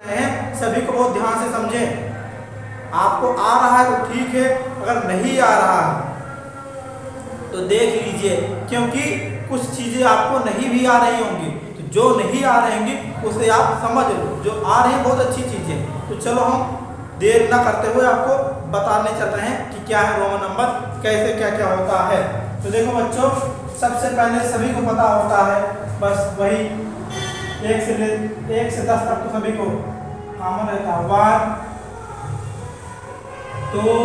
हैं सभी को बहुत ध्यान से समझें। आपको आ रहा है तो ठीक है, अगर नहीं आ रहा है तो देख लीजिए, क्योंकि कुछ चीज़ें आपको नहीं भी आ रही होंगी, तो जो नहीं आ रही होंगी उसे आप समझ लो, जो आ रही है बहुत अच्छी चीज़ें। तो चलो हम देर ना करते हुए आपको बताने चल रहे हैं कि क्या है रोमन नंबर, कैसे क्या क्या होता है। तो देखो बच्चों, सबसे पहले सभी को पता होता है, बस वही 1 से 10 तक तो सभी को कॉमन रहता है। 1 2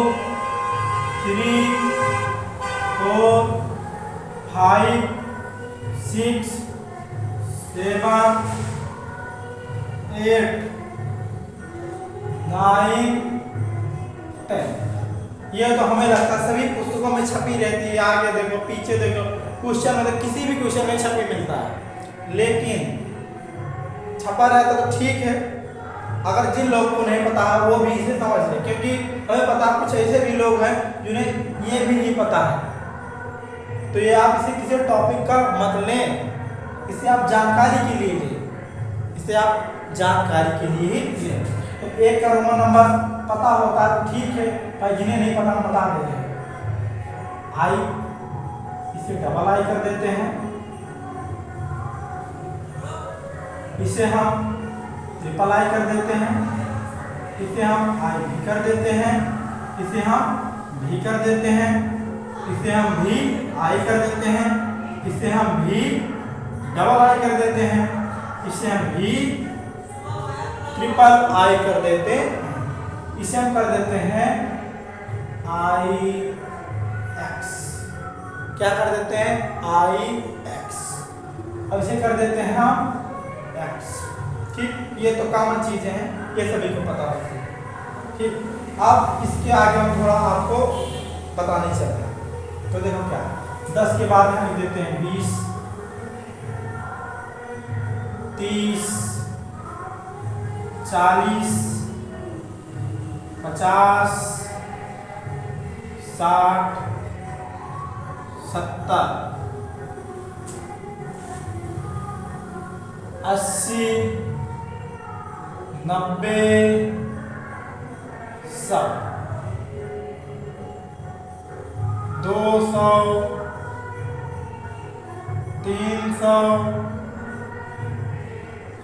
3 4 5 6 7 8 9 10। ये तो हमें लगता है सभी पुस्तकों में छपी रहती है, आगे देखो पीछे देखो, क्वेश्चन मतलब किसी भी क्वेश्चन में छपी मिलता है। लेकिन छपा रहता तो ठीक है, अगर जिन लोगों को नहीं पता है वो भी इसे समझ ले, क्योंकि हमें पता कुछ ऐसे भी लोग हैं जिन्हें ये भी नहीं पता है। तो ये आप इसे किसी टॉपिक का मत लें, इसे आप जानकारी के लिए लें, इसे आप जानकारी के लिए ही लें। तो 1 का रोमन नंबर पता होता है तो ठीक है, भाई जिन्हें नहीं पता हम बता दे रहे हैं। आई, इसे डबल आई कर देते हैं, इसे हम ट्रिपल आई कर देते हैं, इसे हम आई भी कर देते हैं, इसे हम भी कर देते हैं, इसे हम भी आई कर देते हैं, इसे हम भी डबल आई कर देते हैं, इसे हम भी ट्रिपल आई कर देते हैं, इसे हम कर देते हैं आई एक्स। क्या कर देते हैं? आई एक्स। अब इसे कर देते हैं हम एक्स। ठीक, ये तो कॉमन चीजें हैं, ये सभी को पता होती है। ठीक, अब इसके आगे हम थोड़ा आपको बताने चलते हैं। तो देखो क्या 10 के बाद हम लिख देते हैं 20 30 40 50 60 70 80 90 100 200 300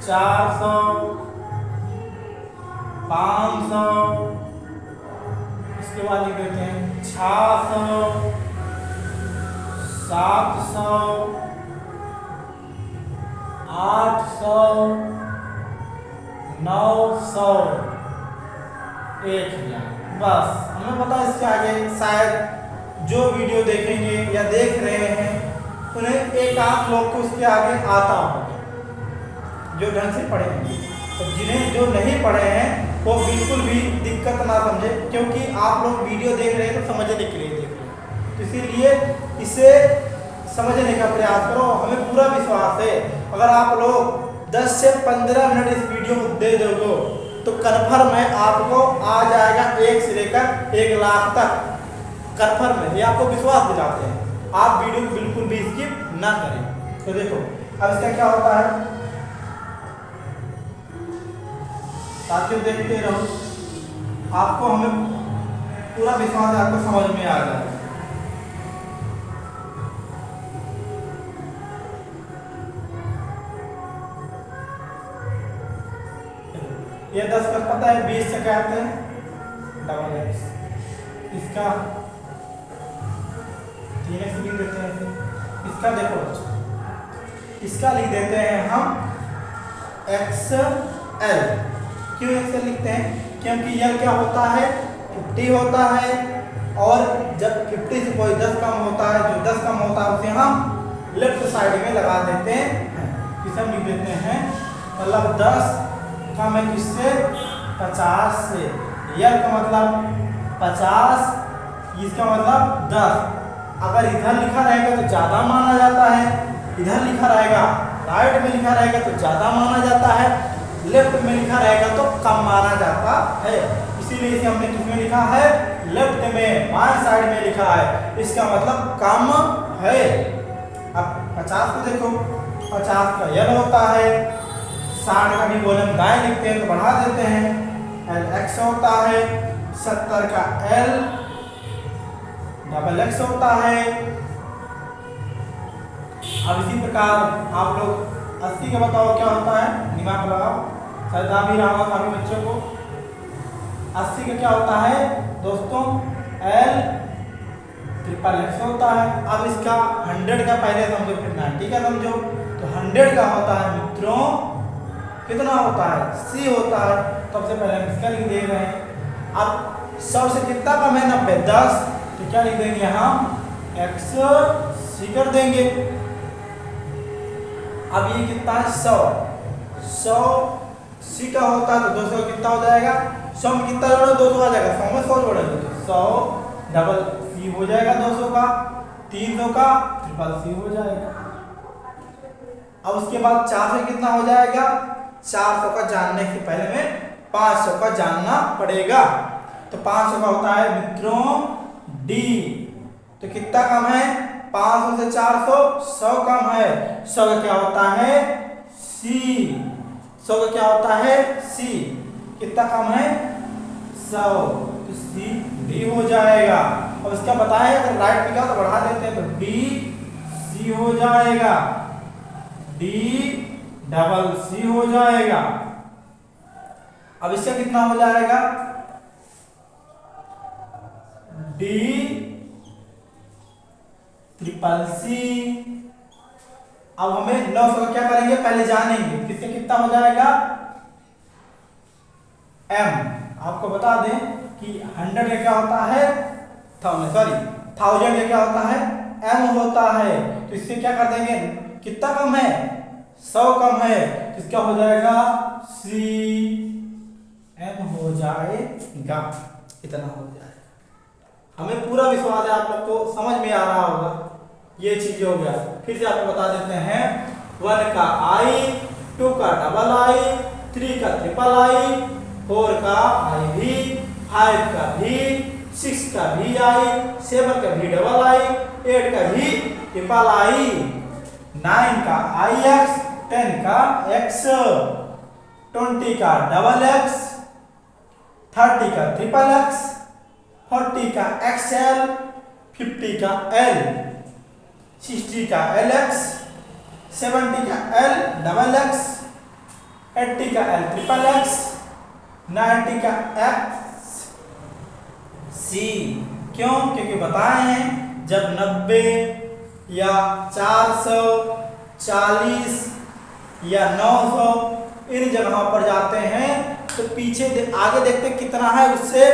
400 500, इसके बाद लिख देते हैं 600 700 800 900 1000। बस हमें पता है, इसके आगे शायद जो वीडियो देखेंगे या देख रहे हैं उन्हें एक आध लोग को उसके आगे आता होगा, जो ढंग से पढ़े होंगे। तो जिन्हें जो नहीं पढ़े हैं वो बिल्कुल भी दिक्कत ना समझे, क्योंकि आप लोग वीडियो देख रहे हैं तो समझने के लिए देख रहे हैं, तो इसीलिए इसे समझने का प्रयास करो। हमें पूरा विश्वास है, अगर आप लोग 10 से 15 मिनट इस वीडियो को दे दोगे तो कन्फर्म है आपको आ जाएगा 1 से लेकर 1 लाख तक, कन्फर्म है, ये आपको विश्वास दिलाते हैं। आप वीडियो को बिल्कुल भी स्किप ना करें। तो देखो अब इसका क्या होता है, साथियों देखते रहो, आपको हमें पूरा विश्वास है आपको समझ में आ जाएगा। ये 10 का पता है, 20 से क्या आते हैं डबल एक्स, इसका 3x लिख देते हैं, इसका देखो इसका लिख देते हैं हम XL। क्यों XL लिखते हैं? क्योंकि यह क्या होता है 50 होता है, और जब 50 से कोई 10 कम होता है, जो 10 कम होता है उसे हम लेफ्ट साइड में लगा देते हैं, इसे हम लिख देते हैं मतलब 10 कम है किससे? 50 से। यह का मतलब 50, इसका मतलब 10। अगर इधर लिखा रहेगा तो ज़्यादा माना जाता है, इधर लिखा रहेगा, राइट में लिखा रहेगा तो ज़्यादा माना जाता है, लेफ्ट में लिखा रहेगा तो कम माना जाता है। इसीलिए इसे हमने किसमें लिखा है? लेफ्ट में, बाएं साइड में लिखा है, इसका मतलब कम है। अब 50 को देखो, 50 का यल होता है, 60 का भी वॉल्यूम दाएं लिखते हैं तो बढ़ा देते हैं, एल एक्स होता है। 70 का एल डबल एक्स होता है। अब इसी प्रकार आप लोग 80 का बताओ क्या होता है, दिमाग लगाओ, शायद आ भी रहा होगा काफी बच्चों को। 80 का क्या होता है दोस्तों, एल ट्रिपल एक्स होता है। अब इसका 100 का पहले समझो फिर 90 का समझो। तो 100 का होता है मित्रों कितना होता है, सी होता है। सबसे पहले हम इसका लिख दे रहे हैं। अब 100 से कितना कम है 90, 10, तो क्या लिख देंगे हम, एक्स सी कर देंगे। अब ये कितना है 100 सी का होता है तो 200 कितना हो जाएगा, 100 में कितना जोड़ो 200 आ जाएगा, 100 में 100 जोड़ेंगे तो 100 डबल सी हो जाएगा 200 का, 300 का ट्रिपल सी हो जाएगा। अब उसके बाद 400 कितना हो जाएगा, 400 का जानने से पहले में 500 का जानना पड़ेगा। तो 500 का होता है मित्रों डी, तो कितना कम है 500 से 400, 100 कम है। 100 का क्या होता है सी, 100 का क्या होता है सी, कितना कम है 100, तो सी डी हो जाएगा। अब इसका बताएं अगर राइट लिखा तो बढ़ा देते हैं तो डी सी हो जाएगा, डी डबल सी हो जाएगा। अब इसका कितना हो जाएगा, डी ट्रिपल सी। अब हमें 900 का क्या करेंगे पहले जानेंगे, किससे कितना हो जाएगा एम। आपको बता दें कि 100 का क्या होता है, 1000 का क्या होता है एम होता है। तो इससे क्या कर देंगे, कितना कम है 100 कम है, तो इसका हो जाएगा सी एम हो जाएगा, इतना हो जाएगा। हमें पूरा विश्वास है आप लोग को समझ में आ रहा होगा। ये चीज हो गया। फिर से आपको बता देते हैं 1 का आई, 2 का डबल आई, 3 का ट्रिपल आई, 4 का आई भी, 5 का भी, 6 का भी आई, 7 का भी डबल आई, 8 का भी ट्रिपल आई, 9 का आई एक्स, 10 का एक्स, 20 का डबल एक्स, 30 का ट्रिपल एक्स, 40 का एक्सएल, 50 का एल, 60 का एल एक्स, 70 का एल डबल एक्स, 80 का एल ट्रिपल एक्स, 90 का एक्स सी। क्यों, क्योंकि बताए हैं जब 90 या 440 या 900 इन जगहों पर जाते हैं तो पीछे आगे देखते कितना है उससे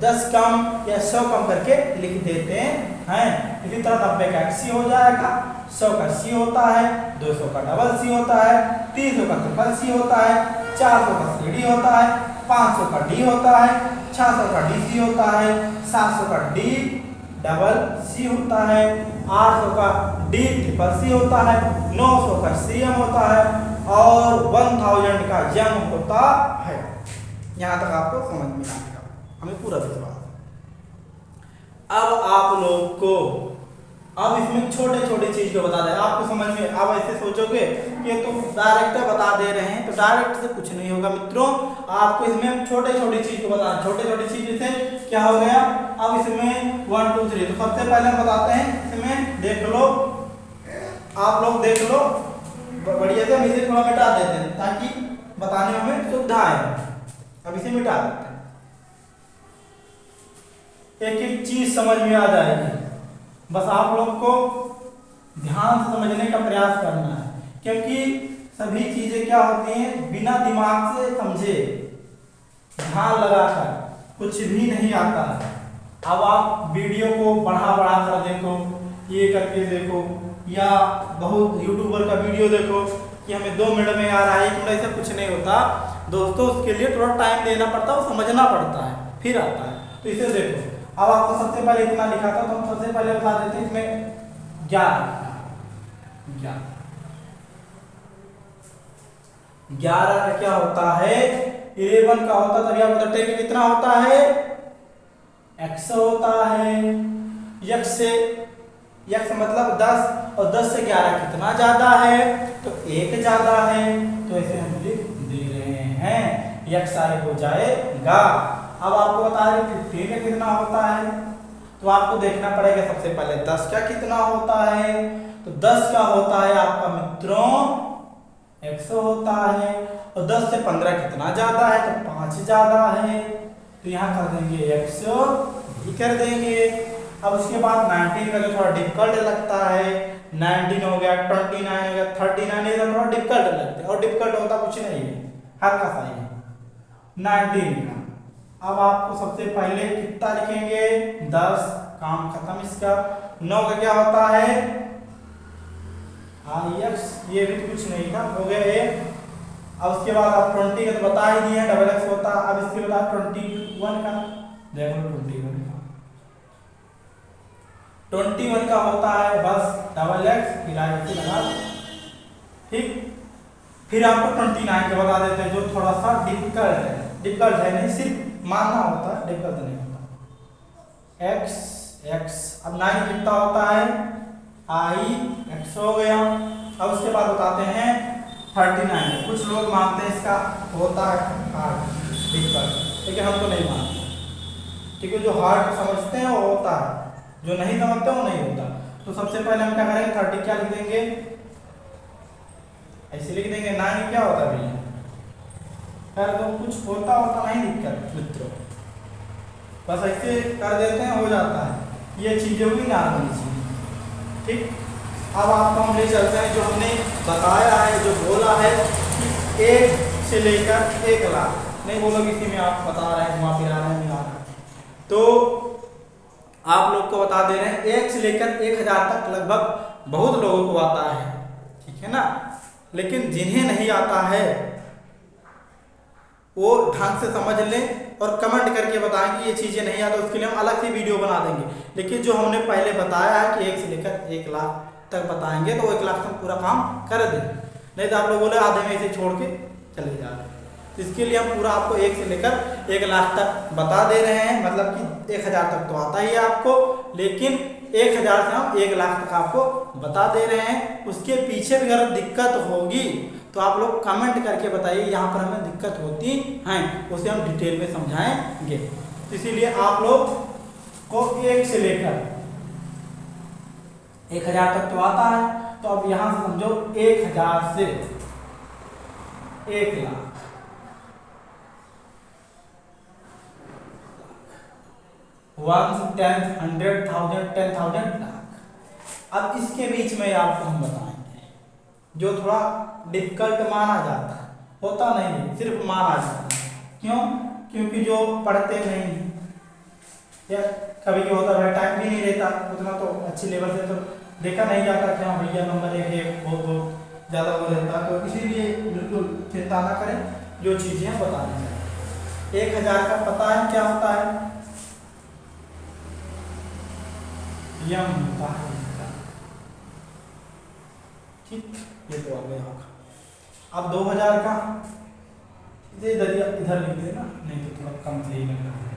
10 कम या 100 कम करके लिख देते हैं। इसी तरह 90 का सी हो जाएगा, 100 का सी होता है, 200 का डबल सी होता है, 300 का ट्रिपल सी होता है, 400 का सी डी होता है, 500 का डी होता है, 600 का डी सी होता है, 700 का डी डबल सी होता है, 800 का डी ट्रिपल सी होता है, 900 का सी एम होता है और 1000 का एम होता है। यहाँ तक आपको समझ में आ गया, हमें पूरा विश्वास। अब आप लोग को अब इसमें छोटे छोटे चीज को बता दें, आपको समझ में। अब ऐसे सोचोगे कि तो डायरेक्ट बता दे रहे हैं, तो डायरेक्ट से कुछ नहीं होगा मित्रों। आपको इसमें छोटे छोटे चीज को बताना, छोटे छोटे चीज से क्या हो गया। अब इसमें 1 2 3, तो सबसे पहले हम बताते हैं इसमें, देख लो आप लोग, देख लो बढ़िया से। हम इसे थोड़ा मिटा देते हैं ताकि बताने में हमें सुविधा है। अब इसे मिटा देते हैं, एक एक चीज समझ में आ जाएगी। बस आप लोग को ध्यान से समझने का प्रयास करना है, क्योंकि सभी चीजें क्या होती हैं बिना दिमाग से समझे, ध्यान लगाकर कुछ भी नहीं आता है। अब आप वीडियो को बढ़ा बढ़ा कर देखो, ये करके देखो, या बहुत यूट्यूबर का वीडियो देखो कि हमें 2 मिनट में आ रहा है, 1 मिनट से कुछ नहीं होता दोस्तों। उसके लिए थोड़ा टाइम देना पड़ता है, समझना पड़ता है, फिर आता है। तो इसे देखो, अब आपको सबसे पहले इतना लिखा था तो हम सबसे पहले बता देते हैं इसमें 11 का क्या होता है 11 का होता, तभी आप बताते हैं कि कितना होता है x होता है। x से x मतलब 10 और 10 से 11 कितना ज्यादा है, तो 1 ज्यादा है, तो इसे हम लिख xi हो जाएगा। अब आपको बता दें 15 का कितना होता है, तो आपको देखना पड़ेगा सबसे पहले 10 का कितना होता है। तो 10 का होता है आपका मित्रों 100 होता है, और 10 से 15 कितना ज्यादा है, तो 5 ज्यादा है, तो यहाँ कर देंगे 100 भी कर देंगे। अब उसके बाद 19 का जो थोड़ा डिफिकल्ट लगता है, 19 हो गया, 29 हो गया, 39 ये थोड़ा डिफिकल्ट लगता है, और डिफिकल्ट होता कुछ नहीं है, हल्का सा ही है 19 का। अब आपको सबसे पहले कितना लिखेंगे 10, काम खत्म इसका। 9 का क्या होता है ix, ये भी कुछ नहीं था, हो गया ये। अब उसके बाद आप 20 का तो बता ही दिए डबल एक्स होता। अब इसके बाद 21 का देख लो, 21 का होता है बस डबल एक्स फिर आगे लगा, ठीक। फिर आपको 29 का बता देते हैं जो थोड़ा सा डिफिकल्ट है, डिफिकल्ट है नहीं, सिर्फ मानना होता है, डिफिकल्ट नहीं होता। एक्स एक्स, अब 9 कितना होता है आई एक्स हो गया। अब उसके बाद बताते हैं 39, कुछ लोग मानते हैं इसका होता है हार्ड डिफिकल्ट, लेकिन हम तो नहीं मानते, क्योंकि जो हार्ड समझते हैं वो होता है, जो नहीं समझते वो नहीं होता। तो सबसे पहले हम क्या करेंगे 30 क्या लिख देंगे, ऐसे लिख देंगे 9 क्या होता है भैया, कर दो, कुछ होता नहीं दिक्कत मित्रों, बस ऐसे कर देते हैं हो जाता है, ये चीजें हुई नॉर्मल चीज, ठीक। अब आपको हम ले चलते हैं जो हमने बताया है, जो बोला है कि 1 से लेकर 1 लाख, नहीं बोलो किसी में आप बता रहे हैं घुमा फिरा रहे हैं, नहीं आ रहा, तो आप लोग को बता दे रहे हैं 1 से लेकर 1000 तक लगभग बहुत लोगों को आता है, ठीक है ना। लेकिन जिन्हें नहीं आता है वो ढंग से समझ लें और कमेंट करके बताएं कि ये चीजें नहीं आता, उसके लिए हम अलग से वीडियो बना देंगे। लेकिन जो हमने पहले बताया है कि 1 से लेकर 1 लाख तक बताएंगे, तो 1 लाख तक पूरा काम कर दें, नहीं तो आप लोग बोले आधे में इसे छोड़ के चले जा रहे हैं। तो इसके लिए हम पूरा आपको 1 से लेकर 1 लाख तक बता दे रहे हैं, मतलब कि 1000 तक तो आता ही है आपको, लेकिन 1000 से हम 1 लाख तक आपको बता दे रहे हैं। उसके पीछे भी अगर दिक्कत होगी तो आप लोग कमेंट करके बताइए, यहाँ पर हमें दिक्कत होती हैं, उसे हम डिटेल में समझाएंगे। तो इसीलिए आप लोग को 1 से लेकर 1000 तक तो आता है, तो अब यहाँ से समझो 1000 से 1 लाख, 1 से 10, 100,000, 10,000 लाख। अब इसके बीच में आपको हम बताएंगे जो थोड़ा डिफिकल्ट माना जाता है, होता नहीं है, सिर्फ माना जाता है। क्यों? क्योंकि जो पढ़ते नहीं या कभी क्या होता है टाइम भी नहीं रहता उतना, तो अच्छी लेवल से तो देखा नहीं जाता कि हाँ भैया नंबर 1 बहुत ज़्यादा हो रहता, तो इसीलिए बिल्कुल चिंता ना करें, जो चीज़ें बता दें। 1000 का पता है क्या होता है, यम होता है, ठीक, ये तो आ गया होगा। अब 2000 का इधर लिख देना, नहीं तो थोड़ा कम सही लग रहा है।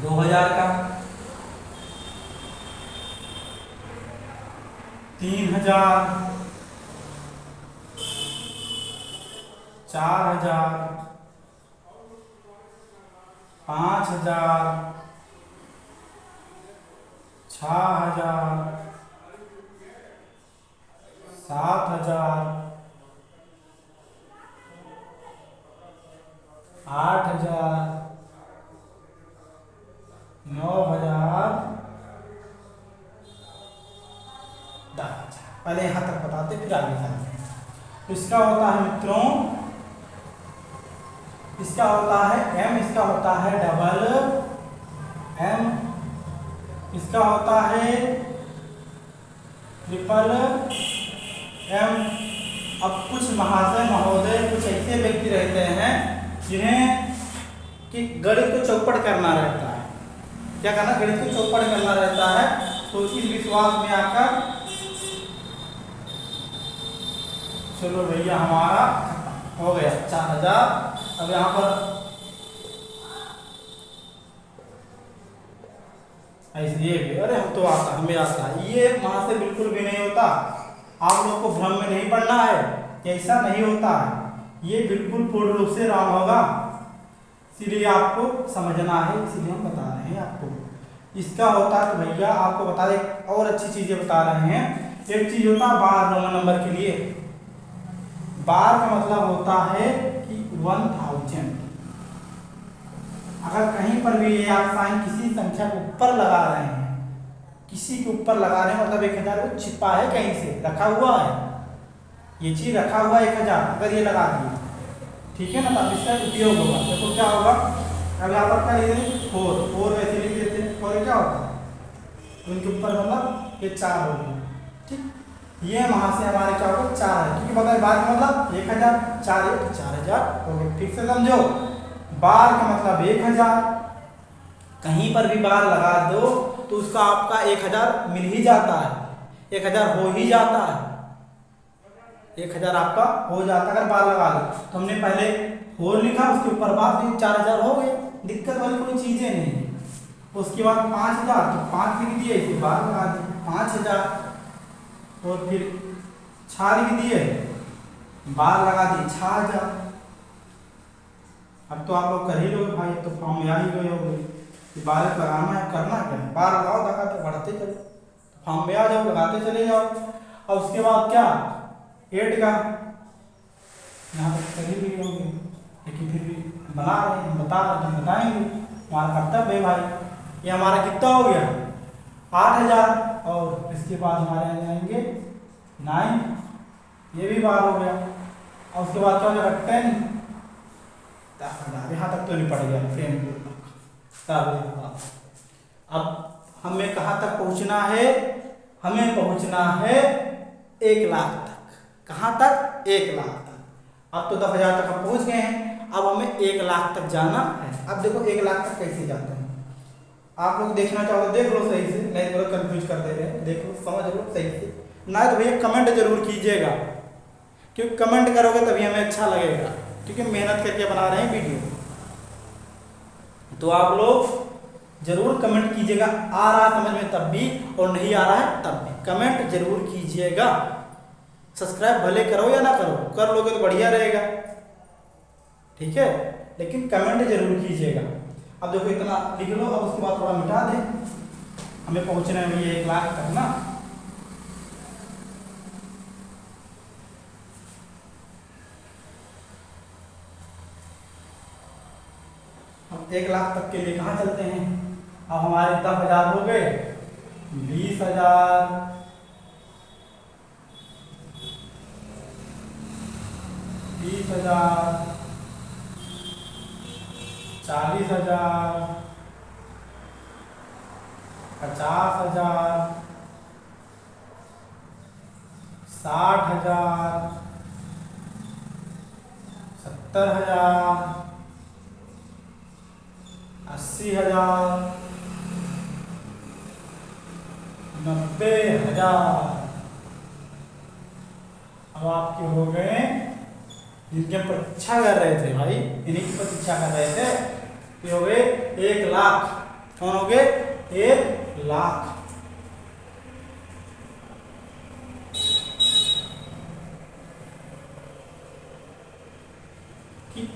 2000 का 3000, 4000, 5000, 6000, 7000, 8000, 9000, 10,000। पहले यहाँ तक बताते फिर आगे चलते हैं। तो इसका होता है मित्रों, इसका होता है M, इसका होता है डबल M, इसका होता है ट्रिपल M। अब कुछ महाशय महोदय कुछ ऐसे व्यक्ति रहते हैं जिन्हें कि गणित को चौपट करना रहता है, क्या करना, गणित को चौपट करना रहता है, तो इस विश्वास में आकर चलो भैया हमारा हो गया 4000। अब यहाँ पर ऐसे ये भी, अरे हम तो आता, हमें आता है, ये वहां से बिल्कुल भी नहीं होता। आप लोग को भ्रम में नहीं पड़ना है, ऐसा नहीं होता है, ये बिल्कुल पूर्ण रूप से रॉन्ग होगा, इसीलिए आपको समझना है, इसीलिए हम बता रहे हैं आपको। इसका होता है तो भैया आपको बता दें, और अच्छी चीजें बता रहे हैं। एक चीज होता है बार, रोमन नंबर के लिए बार का मतलब होता है कि 1000। अगर कहीं पर भी ये आप साइन किसी संख्या के ऊपर लगा रहे हैं, किसी के ऊपर लगा रहे हैं, मतलब 1000 वो छिपा है, कहीं से रखा हुआ है, ये चीज रखा हुआ है 1000, अगर ये लगा दिए, ठीक है ना, तब इसका उपयोग होगा। देखो क्या होगा, अब यहाँ पर क्या लिख दें 4 वैसे लिख देते हैं, और क्या होगा उनके ऊपर मतलब ये 4 हो गया, ठीक। ये वहां से हमारे क्या होगा 4 है, क्योंकि बताए बार का मतलब 1000, 4 1 4000 हो गए, ठीक से समझो। बार का मतलब 1000, कहीं पर भी बार लगा दो तो उसका आपका 1000 मिल ही जाता है, 1000 हो ही जाता है, 1000 आपका हो जाता है अगर बार लगा दो। तो हमने पहले 4 लिखा, उसके ऊपर बार, 4000 हो गए, दिक्कत वाली कोई चीजें नहीं है। उसके बाद 5000, तो 5 लिख दिए, इसे बार लगा दिए 5000, और फिर 6 लिख दिए, बार लगा दिए 6000। अब तो आप लोग कर ही लोगे भाई, तो फॉर्म में आ ही गए होंगे, बार लगाना है, करना क्या है, बार लगाओ, लगाते बढ़ते चलो, फॉर्म में आ जाओ, लगाते चले जाओ। और उसके बाद क्या 8 का यहाँ तक सही भी होंगे, लेकिन फिर भी बना रहे हैं, बता रहे हैं, बताएंगे, हमारा कर्तव्य है भाई। ये हमारा कितना हो गया 8000, और इसके बाद हमारे यहाँ जाएंगे 9, ये भी बार हो गया, और उसके बाद क्या हो जाएगा 10, यहाँ तक तो नहीं पड़ गया फ्रेम। अब हमें कहाँ तक पहुँचना है, हमें पहुँचना है 1 लाख तक। कहाँ तक 1 लाख तक। अब तो 10,000 तक हम पहुँच गए हैं, अब हमें 1 लाख तक जाना है। अब देखो 1 लाख तक कैसे जाते हैं, आप लोग देखना चाहो तो देख लो सही से, नहीं तो कंफ्यूज कर दे रहे हैं, देख लो समझ लो सही से, ना तो भैया कमेंट जरूर कीजिएगा, क्योंकि कमेंट करोगे तभी हमें अच्छा लगेगा, क्योंकि मेहनत करके बना रहे हैं वीडियो। तो आप लोग जरूर कमेंट कीजिएगा, आ रहा समझ में तब भी, और नहीं आ रहा है तब भी कमेंट जरूर कीजिएगा। सब्सक्राइब भले करो या ना करो, कर लोगे तो बढ़िया रहेगा, ठीक है, लेकिन कमेंट जरूर कीजिएगा। अब देखो इतना लिख लो, अब उसके बाद थोड़ा मिटा दें, हमें पहुंचना है भैया 1 लाख तक ना। अब 1 लाख तक के लिए कहाँ चलते हैं, अब हमारे 10,000 हो गए, 20,000, 30,000, 40,000, 50,000, 60,000, 70,000, 80,000, 90,000। अब आपके हो गए, जिनकी हम प्रतीक्षा कर रहे थे भाई, इन्हीं की प्रतीक्षा कर रहे थे, ये हो गए 1 लाख। कौन हो गए 1 लाख। ठीक,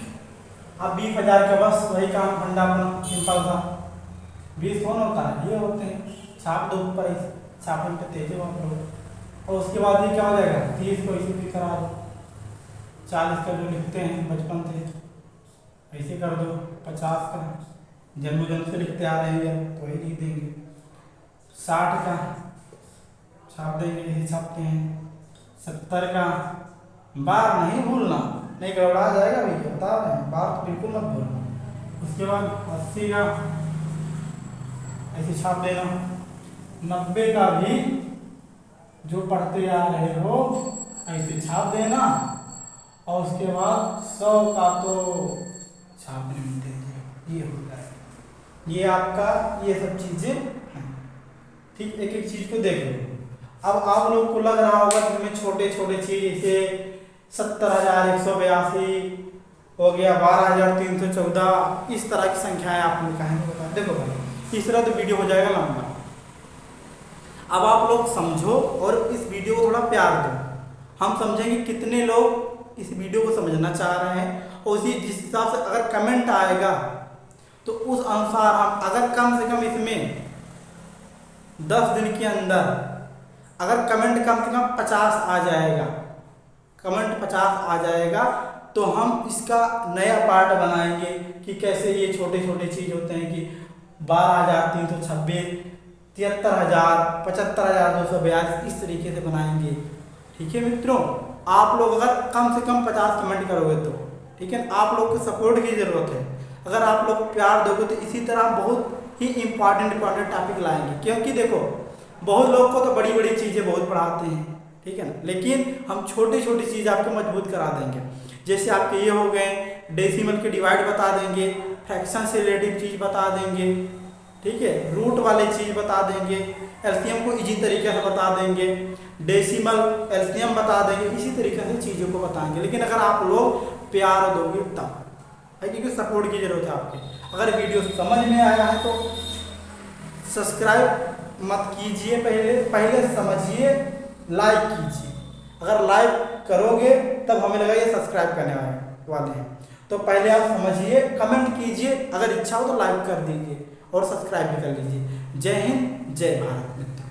अब 20,000 का बस वही काम, फंडा अपना सिंपल था। 20 कौन होता है, ये होते हैं, छाप दो ऊपर, छापने पे तेज हो आप लोग। और उसके बाद ये क्या हो जाएगा, 30 को इसी भी करा दो, 40 का जो लिखते हैं बचपन से ऐसे कर दो, 50 का जन्म से लिखते आ रहे हैं तो वही लिख देंगे, 60 का छाप देंगे, यही छापते हैं, 70 का बार नहीं भूलना, नहीं गड़बड़ा जाएगा भैया, बता रहे हैं, बार तो बिल्कुल मत भूलना। उसके बाद 80 का ऐसे छाप देना, 90 का भी जो पढ़ते आ रहे हो ऐसे छाप देना, और उसके बाद 100 का तो छापने में दे दिया, ये होता है। ये आपका ये सब चीजें हैं, ठीक, एक एक चीज को देख लो। अब आप लोग को लग रहा होगा कि हमें छोटे छोटे चीज जैसे 70,182 हो गया, 12,314, इस तरह की संख्याएं आप लोग कहेंगे, बता देखो भाई, इस तरह तो वीडियो हो जाएगा लंबा। अब आप लोग समझो और इस वीडियो को थोड़ा प्यार दो, हम समझेंगे कितने लोग इस वीडियो को समझना चाह रहे हैं, और उसी जिस हिसाब से अगर कमेंट आएगा तो उस अनुसार हम अगर कम से कम इसमें 10 दिन के अंदर अगर कमेंट कम से कम 50 आ जाएगा, कमेंट 50 आ जाएगा तो हम इसका नया पार्ट बनाएंगे कि कैसे ये छोटे छोटे चीज़ होते हैं कि 12,326, 73,000, 75,242 इस तरीके से बनाएंगे। ठीक है मित्रों, आप लोग अगर कम से कम 50 कमेंट करोगे तो ठीक है, आप लोग को सपोर्ट की ज़रूरत है। अगर आप लोग प्यार दोगे तो इसी तरह बहुत ही इम्पॉर्टेंट टॉपिक लाएंगे, क्योंकि देखो बहुत लोग को तो बड़ी बड़ी चीज़ें बहुत पढ़ाते हैं, ठीक है ना, लेकिन हम छोटी छोटी चीज़ आपको मजबूत करा देंगे। जैसे आपके ये हो गए डेसिमल के डिवाइड बता देंगे, फ्रैक्शन से रिलेटिव चीज़ बता देंगे, ठीक है, रूट वाले चीज़ बता देंगे, एलसीएम को इजी तरीके से बता देंगे, डेसिमल एलसीएम बता देंगे, इसी तरीके से चीज़ों को बताएंगे। लेकिन अगर आप लोग प्यार दोगे तब है, क्योंकि सपोर्ट की ज़रूरत है आपके। अगर वीडियो समझ में आया है तो सब्सक्राइब मत कीजिए, पहले समझिए, लाइक कीजिए। अगर लाइक करोगे तब हमें लगा ये सब्सक्राइब करने वाले हैं, तो पहले आप समझिए, कमेंट कीजिए, अगर इच्छा हो तो लाइक कर दीजिए और सब्सक्राइब भी कर लीजिए। जय हिंद, जय भारत मित्रों।